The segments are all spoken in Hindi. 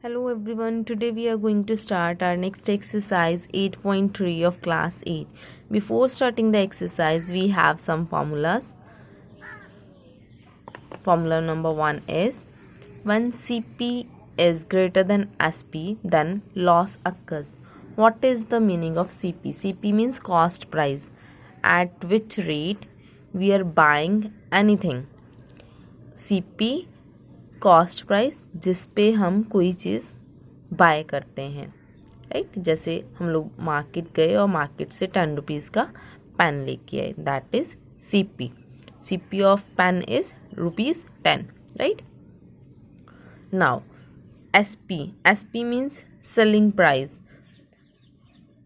Hello everyone, today we are going to start our next exercise 8.3 of class 8. Before starting the exercise, we have some formulas. Formula number 1 is when CP is greater than SP, then loss occurs. What is the meaning of CP? CP means cost price, at which rate we are buying anything. CP cost price जिस पे हम कोई चीज़ बाय करते हैं, राइट। जैसे हम लोग मार्केट गए और मार्केट से 10 रुपीज़ का पेन लेके आए, that is CP. CP of pen is ₹10, right. Now SP means selling price.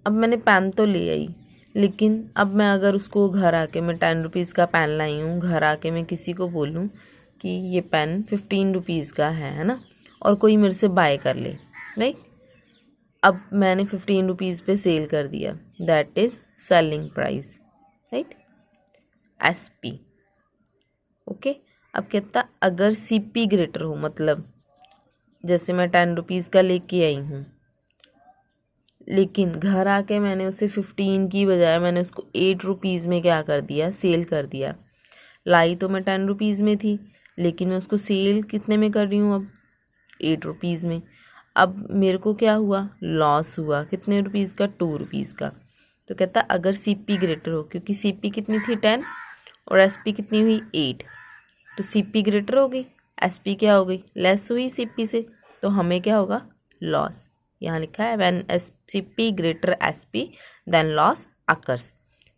अब मैंने पेन तो ले आई, लेकिन अब मैं अगर उसको घर आके मैं 10 रुपीज़ का पेन लाई हूँ, घर आके मैं किसी को बोलूँ कि ये पेन 15 रुपीज़ का है ना, और कोई मेरे से बाय कर ले, राइट। अब मैंने 15 रुपीज़ पे सेल कर दिया, that is selling price, right, SP. Okay, अब कहता अगर CP ग्रेटर हो, मतलब जैसे मैं 10 रुपीज़ का लेके आई हूँ, लेकिन घर आके मैंने उसे 15 की बजाय मैंने उसको 8 रुपीज़ में क्या कर दिया, सेल कर दिया. लाई तो मैं 10 रुपीज़ में थी, लेकिन मैं उसको सेल कितने में कर रही हूँ, अब 8 रुपीज़ में. अब मेरे को क्या हुआ, लॉस हुआ. कितने रुपीज़ का, 2 रुपीज़ का. तो कहता अगर CP ग्रेटर हो, क्योंकि CP कितनी थी 10 और SP कितनी हुई 8, तो CP ग्रेटर हो गई, SP क्या हो गई, लेस हुई CP से, तो हमें क्या होगा, लॉस. यहाँ लिखा है when CP greater SP then loss occurs.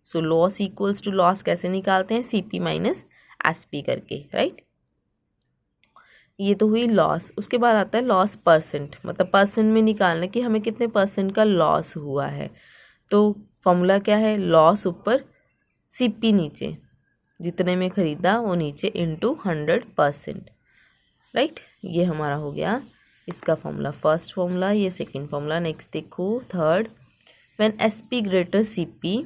So loss equals to loss कैसे निकालते हैं, CP माइनस SP करके, राइट. ये तो हुई लॉस. उसके बाद आता है लॉस परसेंट, मतलब परसेंट में निकालना कि हमें कितने परसेंट का लॉस हुआ है. तो फॉर्मूला क्या है, लॉस ऊपर CP नीचे, जितने में ख़रीदा वो नीचे इंटू 100%, राइट. ये हमारा हो गया इसका फॉर्मूला, फर्स्ट फॉर्मूला. ये सेकंड फॉर्मूला. नेक्स्ट देखो third, when SP greater CP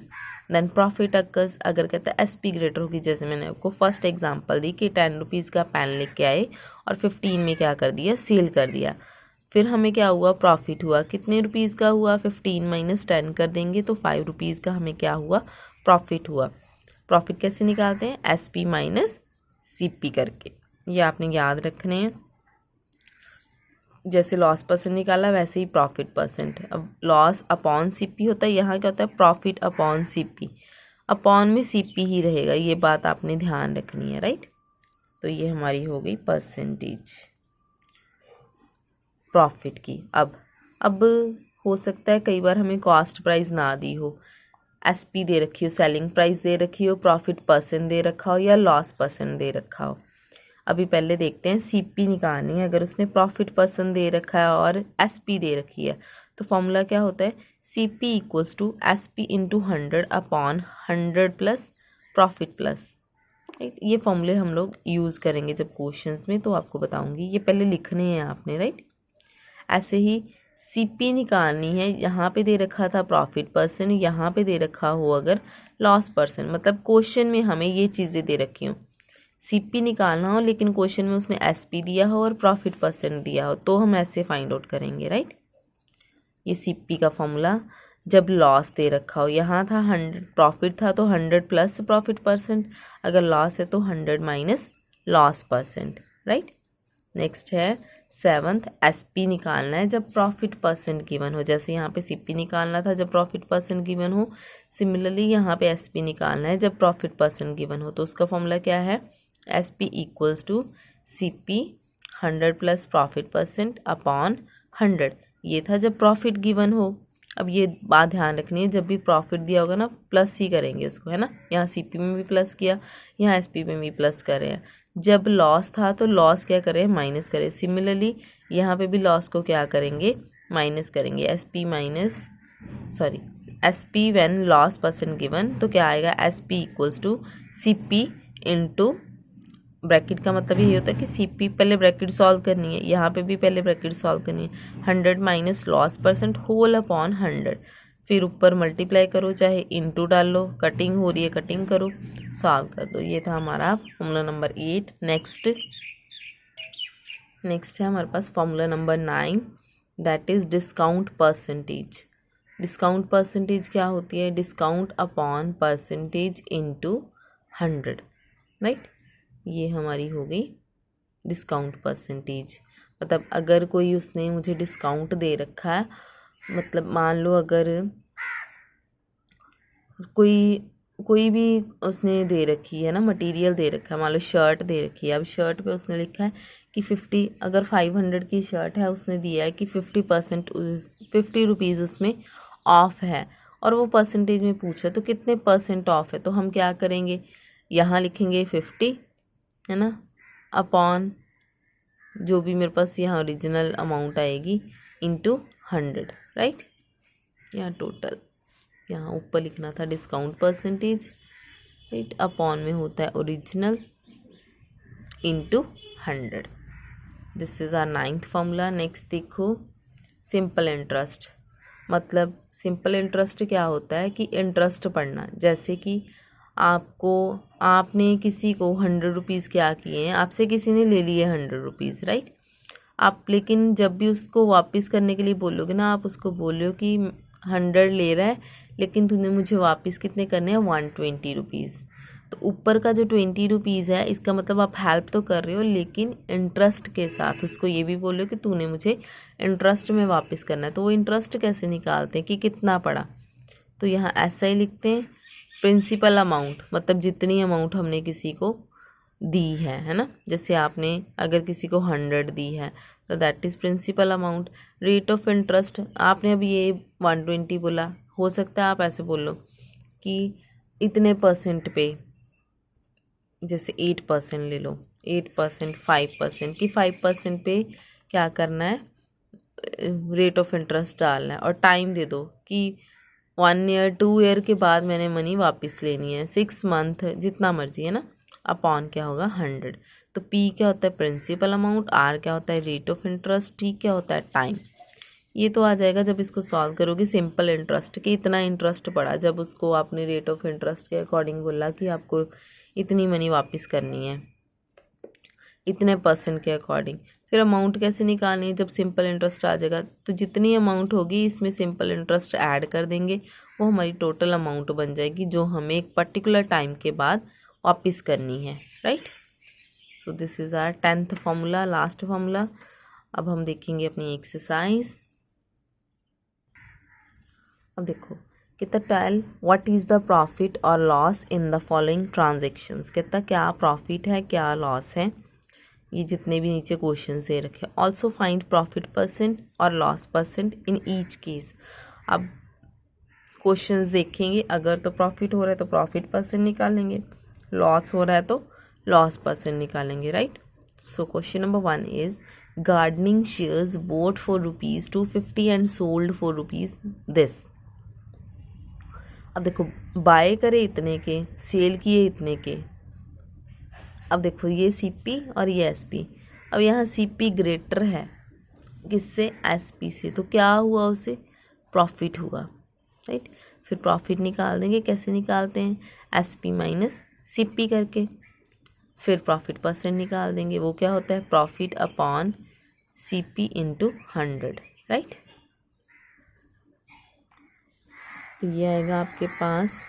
then profit occurs. अगर कहता है SP ग्रेटर होगी, जैसे मैंने आपको फर्स्ट एग्जांपल दी कि 10 रुपीज़ का पेन लेके आए और 15 में क्या कर दिया, सेल कर दिया. फिर हमें क्या हुआ, प्रॉफिट हुआ. कितने रुपीज़ का हुआ, 15 माइनस 10 कर देंगे तो 5 रुपीज़ का हमें क्या हुआ, प्रॉफिट हुआ. प्रॉफिट कैसे निकालते हैं, SP माइनस CP करके. ये आपने याद रखने हैं. जैसे लॉस परसेंट निकाला वैसे ही प्रॉफिट परसेंट. अब लॉस अपॉन CP होता है, यहाँ क्या होता है, प्रॉफिट अपॉन CP. अपॉन में CP ही रहेगा, ये बात आपने ध्यान रखनी है, राइट. तो ये हमारी हो गई परसेंटेज प्रॉफिट की. अब हो सकता है कई बार हमें कॉस्ट प्राइस ना दी हो, SP दे रखी हो, सेलिंग प्राइस दे रखी हो, प्रॉफिट परसेंट दे रखा हो, या लॉस परसेंट दे रखा हो. अभी पहले देखते हैं CP निकालनी है. अगर उसने प्रॉफिट परसेंट दे रखा है और SP दे रखी है, तो फॉर्मूला क्या होता है, CP equals to SP into 100 upon 100 plus profit plus. Right, ये फॉर्मूले हम लोग यूज़ करेंगे जब क्वेश्चंस में, तो आपको बताऊंगी. ये पहले लिखने हैं आपने, राइट. ऐसे ही CP निकालनी है. यहाँ पे दे रखा था प्रॉफिट परसेंट, यहाँ पे दे रखा हो अगर लॉस परसेंट, मतलब क्वेश्चन में हमें ये चीज़ें दे रखी हों. CP निकालना हो लेकिन क्वेश्चन में उसने SP दिया हो और प्रॉफिट परसेंट दिया हो, तो हम ऐसे फाइंड आउट करेंगे, राइट. ये CP का फॉर्मूला. जब लॉस दे रखा हो, यहाँ था 100, प्रॉफिट था तो 100 प्लस प्रॉफिट परसेंट, अगर लॉस है तो 100 minus loss percent, right. Next है 7th, SP निकालना है जब प्रॉफिट परसेंट गिवन हो. जैसे यहाँ पे CP निकालना था जब प्रॉफिट परसेंट गिवन हो, सिमिलरली यहाँ पे SP निकालना है जब प्रॉफिट परसेंट गिवन हो. तो उसका फॉर्मूला क्या है, SP equals to CP 100 plus profit percent upon 100. ये था जब प्रॉफिट गिवन हो. अब ये बात ध्यान रखनी है, जब भी प्रॉफिट दिया होगा ना, प्लस ही करेंगे उसको, है ना. यहाँ CP में भी प्लस किया, यहाँ SP में भी प्लस कर रहे हैं. जब लॉस था तो लॉस क्या करें, माइनस करें. सिमिलरली यहाँ पे भी लॉस को क्या करेंगे, माइनस करेंगे. SP when loss percent given, तो क्या आएगा, SP equals to CP into bracket का मतलब ये होता है कि CP पहले ब्रैकेट सॉल्व करनी है, यहाँ पे भी पहले ब्रैकेट सॉल्व करनी है. 100 minus loss percent whole upon 100, फिर ऊपर मल्टीप्लाई करो, चाहे इंटू डाल लो, कटिंग हो रही है कटिंग करो, सॉल्व कर दो. ये था हमारा फॉर्मूला नंबर 8. नेक्स्ट है हमारे पास formula number 9. That is discount percentage. Discount percentage क्या होती है? Discount upon percentage into 100, right. ये हमारी हो गई डिस्काउंट परसेंटेज। मतलब अगर कोई उसने मुझे डिस्काउंट दे रखा है, मतलब मान लो अगर कोई भी उसने दे रखी है ना, मटेरियल दे रखा है, मान लो शर्ट दे रखी है। अब शर्ट पे उसने लिखा है कि 50, अगर 500 की शर्ट है, उसने दिया है कि 50% 50 रुपीज़ उसमें ऑफ है, और वो परसेंटेज में पूछा तो कितने परसेंट ऑफ है, तो हम क्या करेंगे, यहाँ लिखेंगे 50, है ना, अपॉन जो भी मेरे पास यहाँ ओरिजिनल अमाउंट आएगी इंटू 100, राइट। यहाँ टोटल, यहाँ ऊपर लिखना था डिस्काउंट परसेंटेज, राइट, अपॉन में होता है original into 100। This is our 9th formula. Next देखो सिंपल इंटरेस्ट। मतलब सिंपल इंटरेस्ट क्या होता है कि इंटरेस्ट पढ़ना। जैसे कि आपने किसी को 100 रुपीज़ क्या किए हैं, आपसे किसी ने ले लिए 100 रुपीज़, राइट। आप लेकिन जब भी उसको वापस करने के लिए बोलोगे ना, आप उसको बोलो कि 100 ले रहा है, लेकिन तूने मुझे वापस कितने करने हैं, 120 रुपीज़। तो ऊपर का जो 20 रुपीज़ है, इसका मतलब आप हेल्प तो कर रहे हो, लेकिन इंटरेस्ट के साथ उसको ये भी बोलो कि तूने मुझे इंटरेस्ट में वापस करना है। तो वो इंटरेस्ट कैसे निकालते हैं कि कितना पड़ा, तो यहाँ ऐसा ही लिखते हैं, प्रिंसिपल अमाउंट, मतलब जितनी अमाउंट हमने किसी को दी है ना। जैसे आपने अगर किसी को 100 दी है तो that is principal amount. Rate of interest, आपने अभी ये 120 बोला, हो सकता है आप ऐसे बोलो कि इतने परसेंट पे, जैसे 8% ले लो, 8%, 5%, कि 5% पे क्या करना है, रेट ऑफ इंटरेस्ट डालना है, और टाइम दे दो कि 1 ईयर 2 ईयर के बाद मैंने मनी वापस लेनी है, 6 मंथ, जितना मर्जी, है ना। अपॉन क्या होगा, 100। तो पी क्या होता है, प्रिंसिपल अमाउंट, आर क्या होता है, रेट ऑफ इंटरेस्ट, टी क्या होता है, टाइम। ये तो आ जाएगा जब इसको सॉल्व करोगे सिंपल इंटरेस्ट कि इतना इंटरेस्ट पड़ा, जब उसको आपने रेट ऑफ इंटरेस्ट के अकॉर्डिंग बोला कि आपको इतनी मनी वापस करनी है, इतने परसेंट के अकॉर्डिंग। फिर अमाउंट कैसे निकालनी है, जब सिंपल इंटरेस्ट आ जाएगा तो जितनी अमाउंट होगी इसमें सिंपल इंटरेस्ट ऐड कर देंगे, वो हमारी टोटल अमाउंट बन जाएगी, जो हमें एक पर्टिकुलर टाइम के बाद वापस करनी है, right. So this is our 10th formula, last formula. अब हम देखेंगे अपनी एक्सरसाइज। अब देखो कितना, tell what is the profit और loss in the following transactions. कितना क्या प्रॉफिट है, क्या लॉस है, ये जितने भी नीचे क्वेश्चन दे रखे। ऑल्सो फाइंड प्रॉफिट परसेंट और loss percent in each case. अब क्वेश्चंस देखेंगे, अगर तो प्रॉफिट हो रहा है तो प्रॉफिट परसेंट निकालेंगे, लॉस हो रहा है तो लॉस परसेंट निकालेंगे, right. So question number 1 is gardening shares boat for ₹250 and sold for ₹this। अब देखो बाय करे इतने के, सेल किए इतने के। अब देखो ये सीपी और ये एसपी। अब यहाँ सीपी ग्रेटर है किससे, एसपी से, तो क्या हुआ, उसे प्रॉफिट हुआ, राइट। फिर प्रॉफिट निकाल देंगे, कैसे निकालते हैं, एसपी माइनस सीपी करके। फिर प्रॉफिट परसेंट निकाल देंगे, वो क्या होता है, profit upon CP into 100, right. तो ये आएगा आपके पास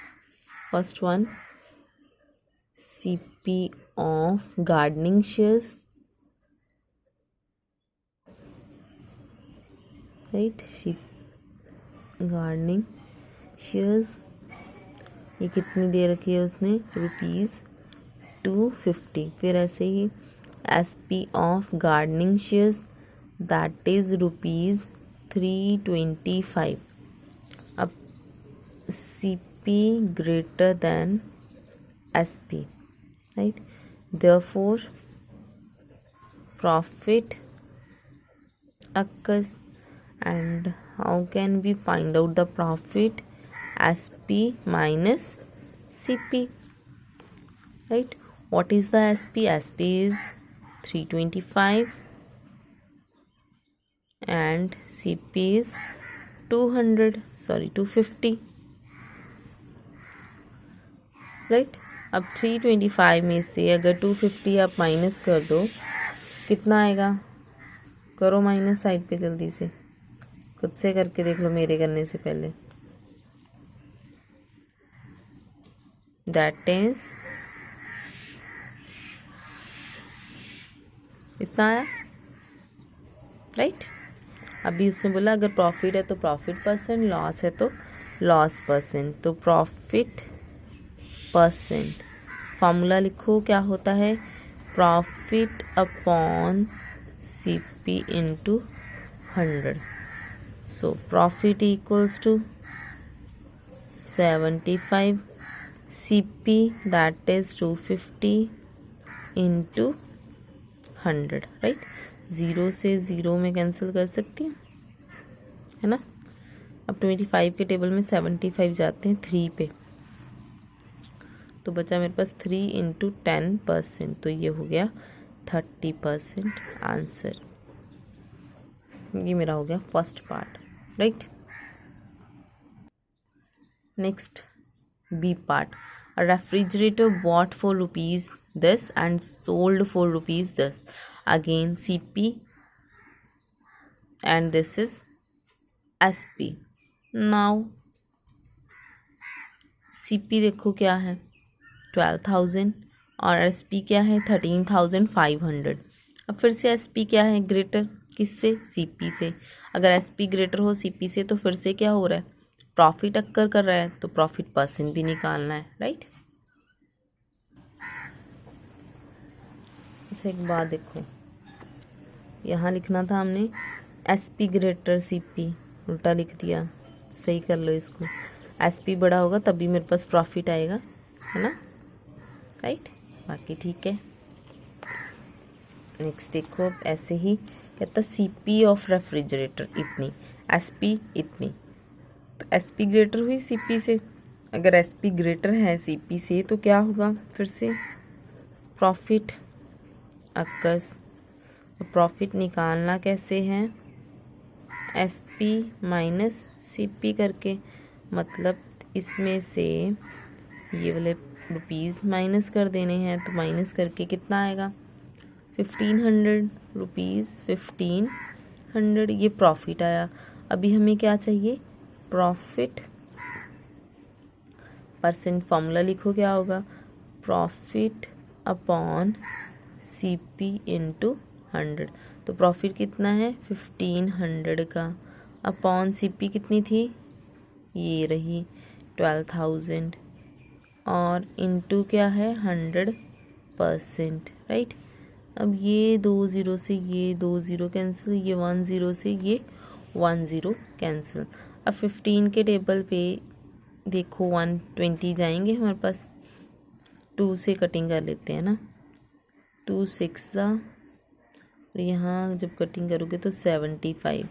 first one, CP of gardening shares, right, gardening shares. ये कितनी दे रखी है उसने, ₹250। फिर ऐसे ही SP of gardening shares that is ₹325। अब CP greater than SP, right, therefore profit occurs. And how can we find out the profit, SP minus CP, right. What is the SP, SP is 325 and CP is 250, right. अब 325 में से अगर 250 आप माइनस कर दो, कितना आएगा, करो माइनस साइड पे जल्दी से, खुद से करके देख लो मेरे करने से पहले। दैट इज इतना आया, राइट। अभी उसने बोला अगर प्रॉफिट है तो प्रॉफिट परसेंट, लॉस है तो लॉस परसेंट। तो प्रॉफिट परसेंट फॉर्मूला लिखो, क्या होता है, profit upon CP into 100। So profit equals to 75, CP that is 250 into 100, right. 0 से 0 में कैंसिल कर सकती हूँ, है ना। अब 25 के टेबल में 75 जाते हैं 3 पे, तो बचा मेरे पास 3 इंटू 10%, तो ये हो गया 30% आंसर। ये मेरा हो गया first part, right. Next B part, a refrigerator bought for rupees this and sold for rupees this. Again CP and this is SP. Now CP देखो क्या है 12,000 और SP क्या है 13,500। अब फिर से SP क्या है ग्रेटर किससे, CP से। अगर SP ग्रेटर हो CP से तो फिर से क्या हो रहा है, प्रॉफिट अक्कर कर रहा है, तो प्रॉफिट परसेंट भी निकालना है, राइट। अच्छा एक बात देखो, यहाँ लिखना था हमने SP ग्रेटर CP, उल्टा लिख दिया, सही कर लो इसको। SP बड़ा होगा तभी मेरे पास प्रॉफिट आएगा, है ना, राइट। बाकी ठीक है। नेक्स्ट देखो, ऐसे ही कहता CP ऑफ रेफ्रिजरेटर इतनी, SP इतनी, तो SP ग्रेटर हुई CP से। अगर SP ग्रेटर है CP से तो क्या होगा, फिर से प्रॉफिट अक्कर्स। प्रॉफिट निकालना कैसे है, SP माइनस CP करके, मतलब इसमें से ये वाले रुपीज़ माइनस कर देने हैं, तो माइनस करके कितना आएगा 1500 रुपीज़, 1500 ये प्रॉफिट आया। अभी हमें क्या चाहिए, प्रॉफिट परसेंट। फॉर्मूला लिखो क्या होगा, प्रॉफिट अपॉन CP इंटू 100। तो प्रॉफिट कितना है 1500 का, अपॉन CP कितनी थी, ये रही 12,000, और इंटू क्या है 100%, राइट। अब ये 2 ज़ीरो से ये 2 ज़ीरो कैंसिल, ये 1 ज़ीरो से ये 1 ज़ीरो कैंसिल। अब 15 के टेबल पे देखो 120 जाएंगे हमारे पास, 2 से कटिंग कर लेते हैं ना, 2 6 ज़ा, और यहाँ जब कटिंग करोगे तो 75।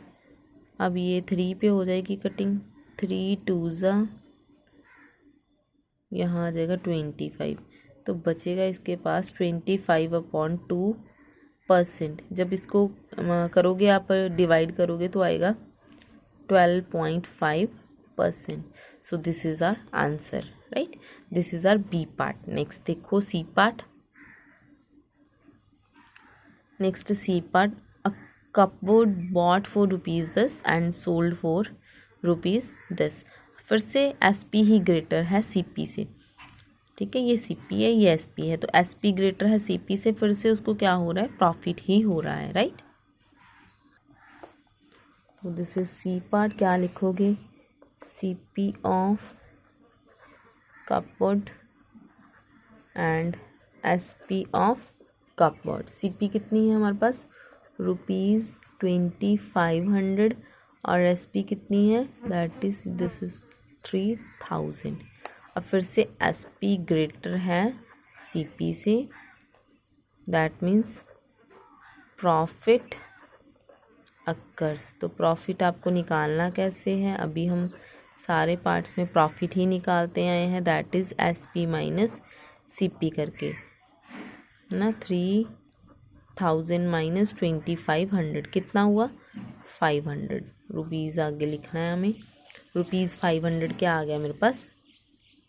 अब ये 3 पे हो जाएगी कटिंग, 3 2 ज़ा, यहाँ आ जाएगा 25, तो बचेगा इसके पास 25/2%। जब इसको करोगे आप डिवाइड करोगे तो आएगा 12.5%। So this is our answer, right. This is our B part. Next देखो C part. Next C part, a cupboard bought for ₹10 and sold for ₹10। फिर से SP ही ग्रेटर है CP से, ठीक है। ये CP है, ये SP है, तो SP ग्रेटर है CP से, फिर से उसको क्या हो रहा है, प्रॉफिट ही हो रहा है, राइट। तो दिस इज सी पार्ट। क्या लिखोगे, CP of cupboard and SP of cupboard. CP कितनी है हमारे पास, ₹2500, और SP कितनी है, दैट इज दिस इज 3000। अब फिर से SP ग्रेटर है CP से, दैट मीन्स प्रॉफिट अक्कर्स। तो प्रॉफिट आपको निकालना कैसे है, अभी हम सारे पार्ट्स में प्रॉफिट ही निकालते आए हैं, that is SP minus CP करके, है ना। 3000 माइनस 2500 कितना हुआ, 500 रुपीज़ आगे लिखना है हमें। ₹500 क्या आ गया मेरे पास,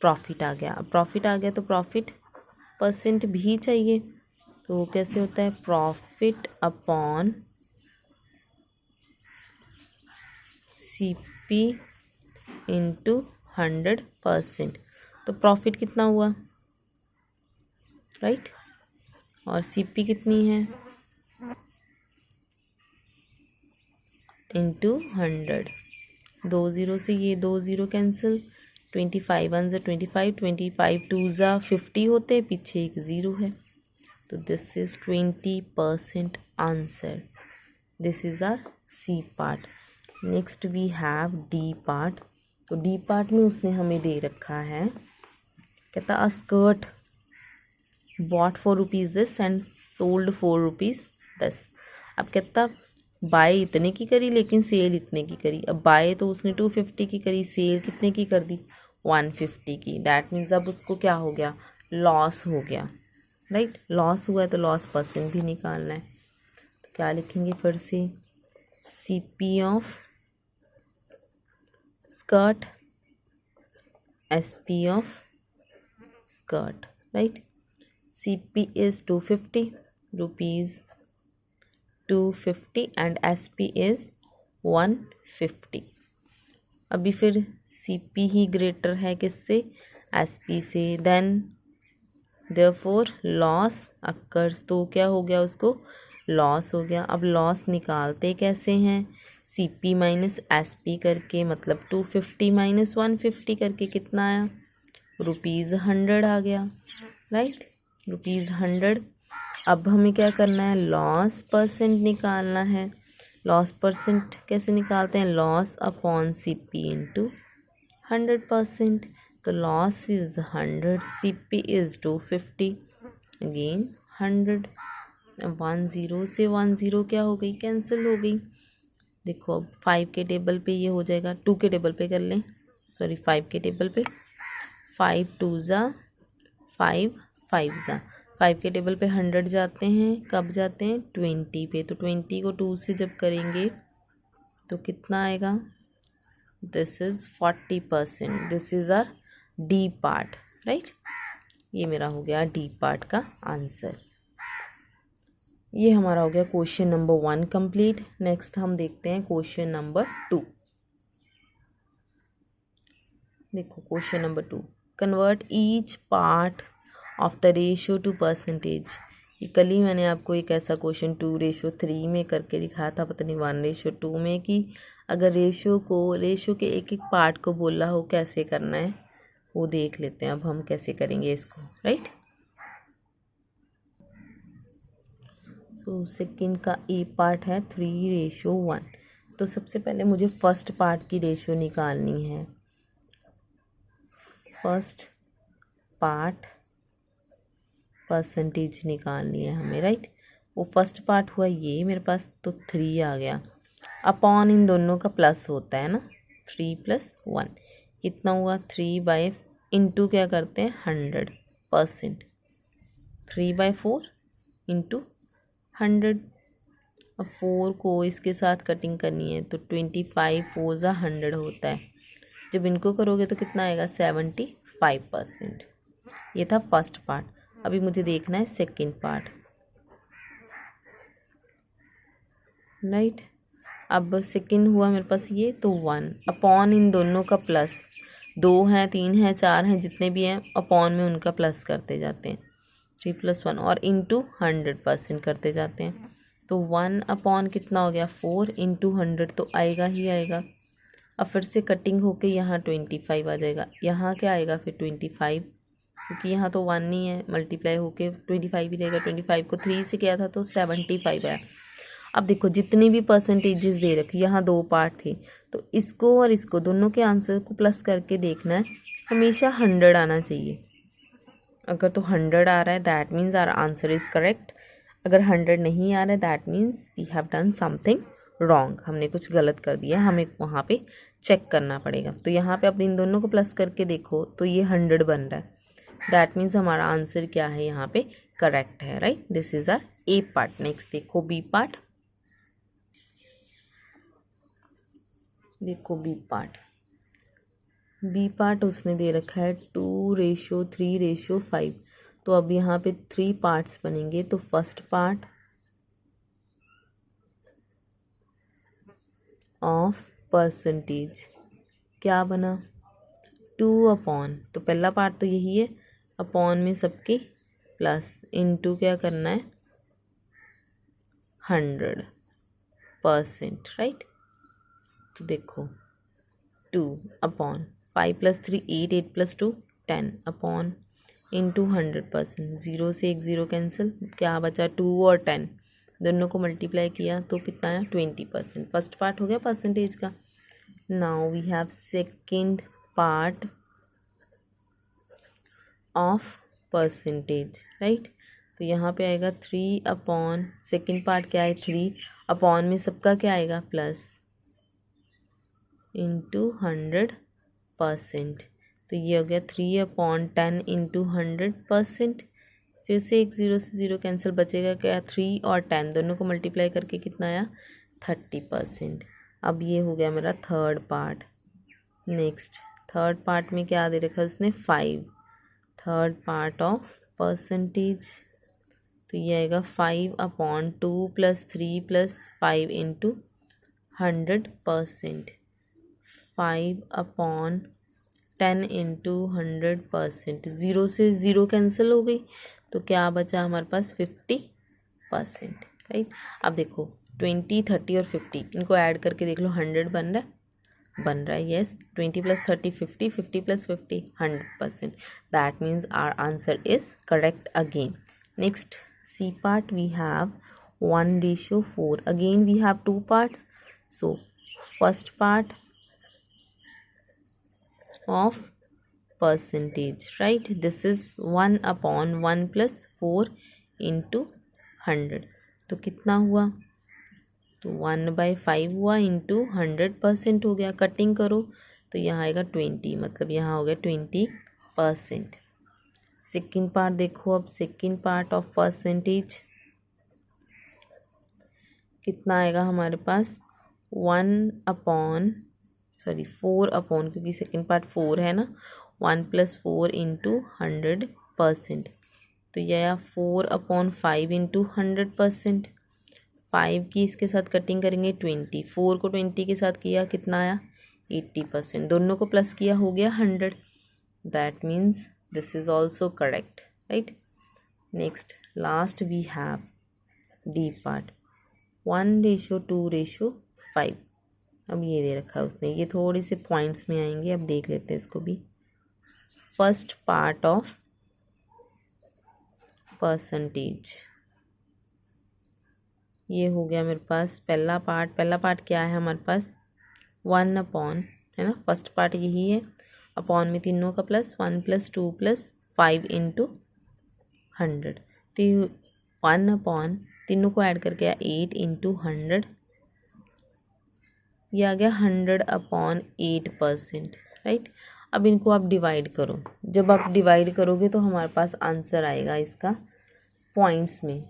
प्रॉफिट आ गया। अब प्रॉफिट आ गया तो प्रॉफिट परसेंट भी चाहिए, तो वो कैसे होता है, प्रॉफिट अपॉन CP इंटू 100%, तो प्रॉफिट कितना हुआ, राइट। और CP कितनी है, इंटू 100, 2 ज़ीरो से ये 2 ज़ीरो कैंसिल, 25 वन ज़ा 25, 25 टू ज़ा 50 होते, पीछे एक ज़ीरो है, तो this is 20% answer. This is our C part. Next we have D part. तो D पार्ट में उसने हमें दे रखा है, कहता a skirt bought for rupees this and sold for rupees दस। अब कहता बाय इतने की करी लेकिन सेल इतने की करी। अब बाय तो उसने 250 की करी, सेल कितने की कर दी, 150 की। दैट मीन्स अब उसको क्या हो गया, लॉस हो गया, राइट। लॉस हुआ है तो लॉस परसेंट भी निकालना है। तो क्या लिखेंगे फिर से, CP of skirt, SP of skirt, right. CP is 250 rupees, 250 and SP is 150। अभी फिर CP ही ग्रेटर है किससे, SP से, देन देयरफॉर लॉस अकर्स, तो क्या हो गया, उसको लॉस हो गया। अब लॉस निकालते कैसे हैं, CP माइनस SP करके, मतलब 250 माइनस 150 करके कितना आया, ₹100 आ गया, राइट, ₹100। अब हमें क्या करना है, लॉस परसेंट निकालना है। लॉस परसेंट कैसे निकालते हैं, लॉस अपॉन CP इंटू 100%। तो loss is 100, CP is 250, again 100। 1 zero से 1 ज़ीरो क्या हो गई, कैंसिल हो गई। देखो अब 5 के टेबल पे ये हो जाएगा, 2 के टेबल पे कर लें, सॉरी 5 के टेबल पे, 5 टू ज़ा 5, 5 ज़ा 5 के टेबल पे 100 जाते हैं, कब जाते हैं, 20 पे। तो 20 को 2 से जब करेंगे तो कितना आएगा, this is 40%। This is our D part, right. ये मेरा हो गया D पार्ट का आंसर। ये हमारा हो गया क्वेश्चन नंबर 1 कंप्लीट। नेक्स्ट हम देखते हैं क्वेश्चन नंबर 2। देखो question number 2, convert each part of the ratio two percentage. ये कल ही मैंने आपको एक ऐसा क्वेश्चन 2:3 में करके दिखाया था, पता नहीं 1:2 में, कि अगर रेशियो के एक एक पार्ट को बोला हो कैसे करना है, वो देख लेते हैं अब हम कैसे करेंगे इसको, राइट। सो सेकंड का A पार्ट है 3:1। तो सबसे पहले मुझे फर्स्ट पार्ट की रेशियो निकालनी है। फर्स्ट पार्ट परसेंटेज निकालनी है हमें, राइट। वो फर्स्ट पार्ट हुआ ये मेरे पास, तो 3 आ गया, अपॉन इन दोनों का प्लस होता है ना, 3 + 1 कितना हुआ, 3/, इंटू क्या करते हैं 100%, 3/4 इंटू 100। अब 4 को इसके साथ कटिंग करनी है तो 25 4 ज़ा 100 होता है, जब इनको करोगे तो कितना आएगा, 75%। ये था फर्स्ट पार्ट। अभी मुझे देखना है सेकंड पार्ट, राइट। अब सेकंड हुआ मेरे पास ये, तो 1 अपॉन इन दोनों का प्लस, 2 हैं 3 हैं 4 हैं, जितने भी हैं अपॉन में उनका प्लस करते जाते हैं, 3 + 1 और इंटू 100% करते जाते हैं। तो 1 अपॉन कितना हो गया, 4 इंटू 100 तो आएगा ही आएगा। अब फिर से कटिंग होके यहाँ 25 आ जाएगा, यहाँ क्या आएगा फिर 25, क्योंकि यहाँ तो 1 नहीं है, मल्टीप्लाई होके 25 ही रहेगा। 25 को 3 से किया था तो 75 आया। अब देखो जितनी भी परसेंटेजेस दे रखी, यहाँ 2 पार्ट थे, तो इसको और इसको दोनों के आंसर को प्लस करके देखना है, हमेशा 100 आना चाहिए। अगर तो 100 आ रहा है that means our answer is correct, अगर 100 नहीं आ रहा है that means we have done something wrong, हमने कुछ गलत कर दिया, हमें वहाँ पे चेक करना पड़ेगा। तो यहाँ पे अब इन दोनों को प्लस करके देखो तो ये 100 बन रहा है, दैट मीन्स हमारा आंसर क्या है, यहाँ पे करेक्ट है, right. This is our A part. Next देखो B पार्ट। देखो B पार्ट, B पार्ट उसने दे रखा है 2:3:5। तो अब यहाँ पे 3 पार्ट्स बनेंगे। तो फर्स्ट पार्ट ऑफ परसेंटेज क्या बना 2 तो पहला पार्ट तो यही है, अपॉन में सबके प्लस इनटू क्या करना है 100%, राइट। तो देखो 2/5 + 3 8 8 + 2 10 अपॉन इंटू 100%। 0 से 1 0 कैंसिल, क्या बचा 2 और 10 दोनों को मल्टीप्लाई किया तो कितना आया 20%। फर्स्ट पार्ट हो गया परसेंटेज का। Now we have second part of percentage, right. तो यहाँ पे आएगा 3/, सेकेंड पार्ट क्या है 3 अपॉन में सबका क्या आएगा प्लस इंटू 100%। तो ये हो गया 3/10 इंटू 100%। फिर से एक 0 से 0 कैंसिल, बचेगा क्या 3 और 10 दोनों को मल्टीप्लाई करके कितना आया 30%। अब ये हो गया मेरा third part. Next third part में क्या दे रखा है उसने 5, थर्ड पार्ट ऑफ परसेंटेज। तो ये आएगा 5/2 + 3 + 5 इंटू 100%। 5/10 इंटू 100%। 0 से 0 कैंसिल हो गई तो क्या बचा हमारे पास 50%, राइट। अब देखो 20 30 और 50 इनको ऐड करके देख लो 100 बन रहा है yes. 20 + 30 50, 50 + 50 100%। That means our answer is correct again. Next C part we have 1:4। Again we have two parts. So first part of percentage, right, this is 1/1 + 4 into 100। तो कितना हुआ तो 1/5 हुआ इंटू 100% हो गया। कटिंग करो तो यहाँ आएगा 20, मतलब यहाँ हो गया 20%। सेकेंड पार्ट देखो, अब सेकेंड पार्ट ऑफ परसेंटेज कितना आएगा हमारे पास 4/, क्योंकि सेकेंड पार्ट 4 है ना, 1 + 4 इंटू 100%। तो यह आया 4/5 इंटू 100%। 5 की इसके साथ कटिंग करेंगे 20, 4 को 20 के साथ किया कितना आया 80%। दोनों को प्लस किया हो गया 100। That means this is also correct, right. Next last we have D part 1:2:5। अब ये दे रखा है उसने, ये थोड़ी से पॉइंट्स में आएंगे, अब देख लेते हैं इसको भी। फर्स्ट पार्ट ऑफ परसेंटेज ये हो गया मेरे पास पहला पार्ट क्या है हमारे पास 1/, है ना, फर्स्ट पार्ट यही है। अपॉन में तीनों का प्लस 1 + 2 + 5 इंटू 100। तो 1/, तीनों को ऐड करके 8 इंटू 100, ये आ गया 100/8%, राइट। अब इनको आप डिवाइड करो, जब आप डिवाइड करोगे तो हमारे पास आंसर आएगा इसका पॉइंट्स में,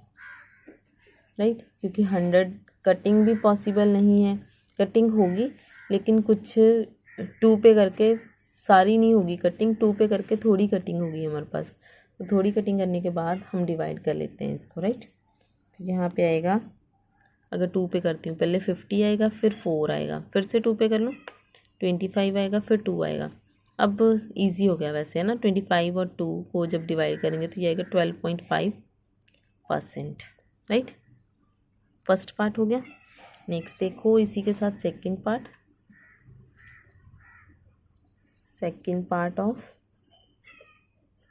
राइट। क्योंकि 100 कटिंग भी पॉसिबल नहीं है, कटिंग होगी लेकिन कुछ 2 पे करके सारी नहीं होगी कटिंग, 2 पे करके थोड़ी कटिंग होगी हमारे पास। तो थोड़ी कटिंग करने के बाद हम डिवाइड कर लेते हैं इसको, राइट। तो यहाँ पे आएगा, अगर 2 पे करती हूँ पहले 50 आएगा, फिर 4 आएगा, फिर से 2 पे कर लूँ 25 आएगा, फिर 2 आएगा। अब इजी हो गया वैसे, है ना। 25 और 2 को जब डिवाइड करेंगे तो ये आएगा 12.5%, राइट। फर्स्ट पार्ट हो गया। नेक्स्ट देखो इसी के साथ सेकेंड पार्ट ऑफ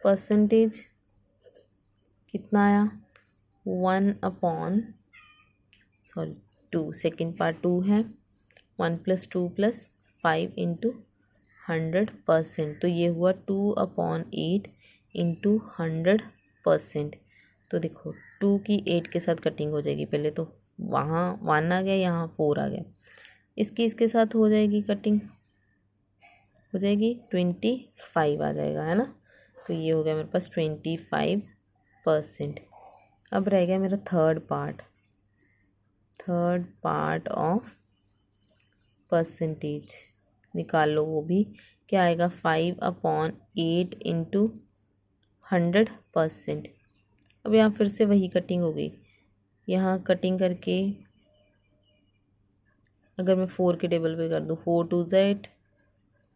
परसेंटेज कितना आया 2, सेकेंड पार्ट 2 है, 1 + 2 + 5 इंटू 100%। तो ये हुआ 2/8 इंटू 100%। तो देखो 2 की 8 के साथ कटिंग हो जाएगी, पहले तो वहाँ 1 आ गया, यहाँ 4 आ गया, इसके साथ हो जाएगी कटिंग, हो जाएगी 25 आ जाएगा, है ना। तो ये हो गया मेरे पास 25%। अब रह गया मेरा थर्ड पार्ट ऑफ परसेंटेज, निकाल लो वो भी। क्या आएगा 5/8 इंटू 100%। अब यहाँ फिर से वही कटिंग हो गई, यहाँ कटिंग करके अगर मैं 4 के टेबल पे कर दूँ, 4 टू ज़ेड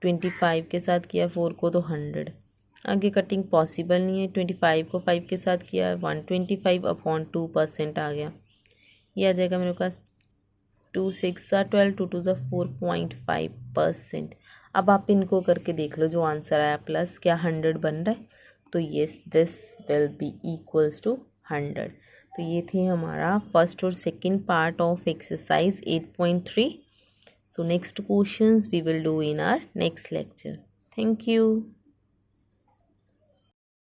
25 के साथ किया 4 को तो 100। आगे कटिंग पॉसिबल नहीं है। 25 को 5 के साथ किया 125/2% आ गया। ये आ जाएगा मेरे पास 2 6 12 2 2 4.5%। अब आप इनको करके देख लो जो आंसर आया प्लस क्या 100 बन रहा है, तो yes this will be equals to 100। तो ये थी हमारा फर्स्ट और second part of exercise 8.3। So next questions we will do in our next lecture. Thank you.